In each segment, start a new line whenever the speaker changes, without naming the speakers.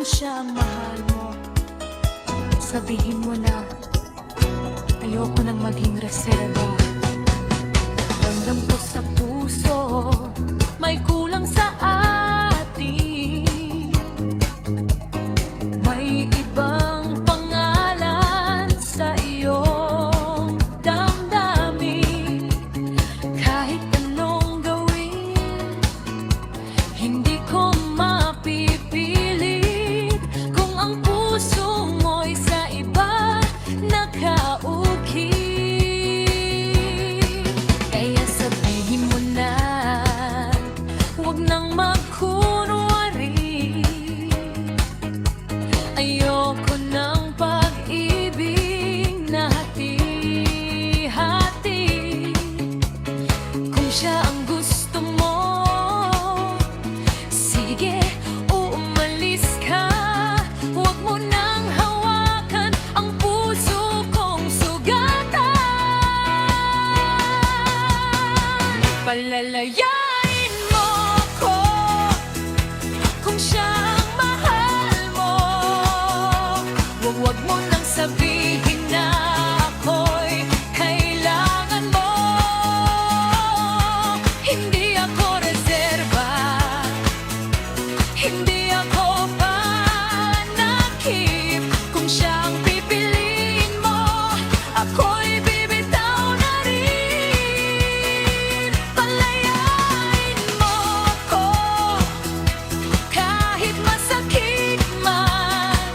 siya ang mahal mo, sabihin mo na ayoko nang maging reserba. Ramdam ko sa puso may kulang sa atin. May ibang pangalan sa iyong damdamin. Kahit anong gawin, hindi ko mapipilit kung ang puso mo'y sa iba nakaukit. Kaya sabihin mo na, huwag nang magkunwari. Ayoko ng pag-ibig na hati-hati. Kung siya ang gusto mo, sige, umalis ka. Huwag mo nang hawakan ang puso kong sugatan. Palalayain mo ko kung siya ang mahal mo. Huwag mo nang sabihin na ako'y kailangan mo. Hindi ako reserba, hindi ako panakip. Kung siya ang pipiliin mo, ako'y bibitaw na rin. Palayain mo ko kahit masakit man.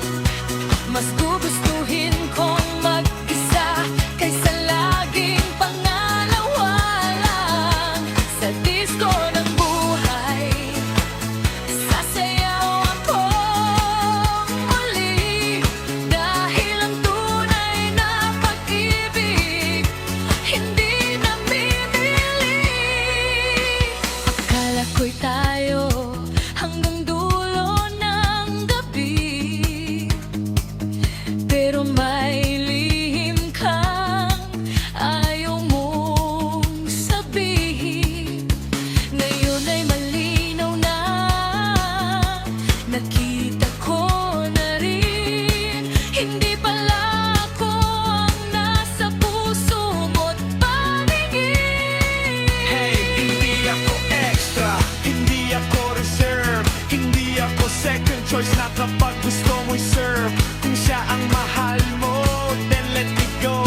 Mas gugustuhin kong mag-isa kaysa laging pangalawa lang. Sa disco ng buhay, sasayaw ako muli. Dahil ang tunay na pag-ibig hindi namimili. Akala ko'y tayo hanggang dulo ng gabi, pero may lihim kang ayaw mong sabihin. Ngayon ay malinaw na, nakita ko na rin. Hindi pala ako ang nasa puso mo't paningin.
Hey, hindi ako extra, hindi ako reserve, hindi ako second choice na kapag gusto mo'y serve. Kung siya ang mahal mo, then let me go.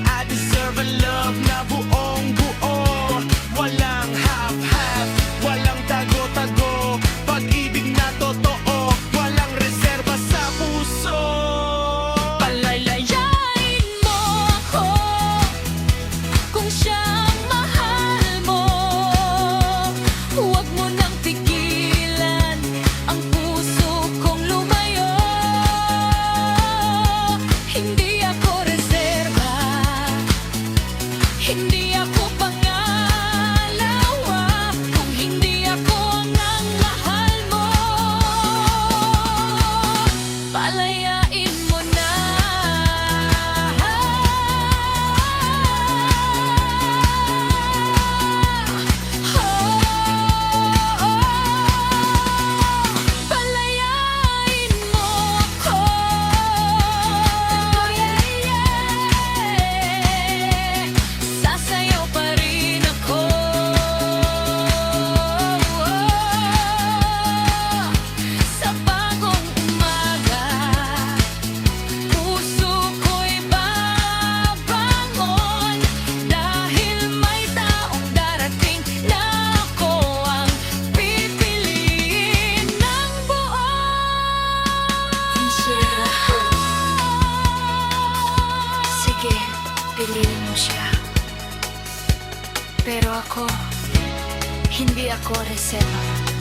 I deserve a love na buong buo. Walang half-half, walang tago-tago. Pag-ibig na totoo, walang reserba sa puso.
Palalayain mo ako kung siya ang mahal mo. Huwag mo nang pigilan ang puso kong lumayo. Hindi ako reserba, hindi ako pangalawa. Kung hindi ako ang mahal mo, palayain mo na. Palayain mo ako. Sasayaw pa rin ako sa bagong umaga. Puso ko'y babangon dahil may taong darating na ako ang pipiliin ng buo. Sige, piliin mo siya. Pero ako, hindi ako reserva.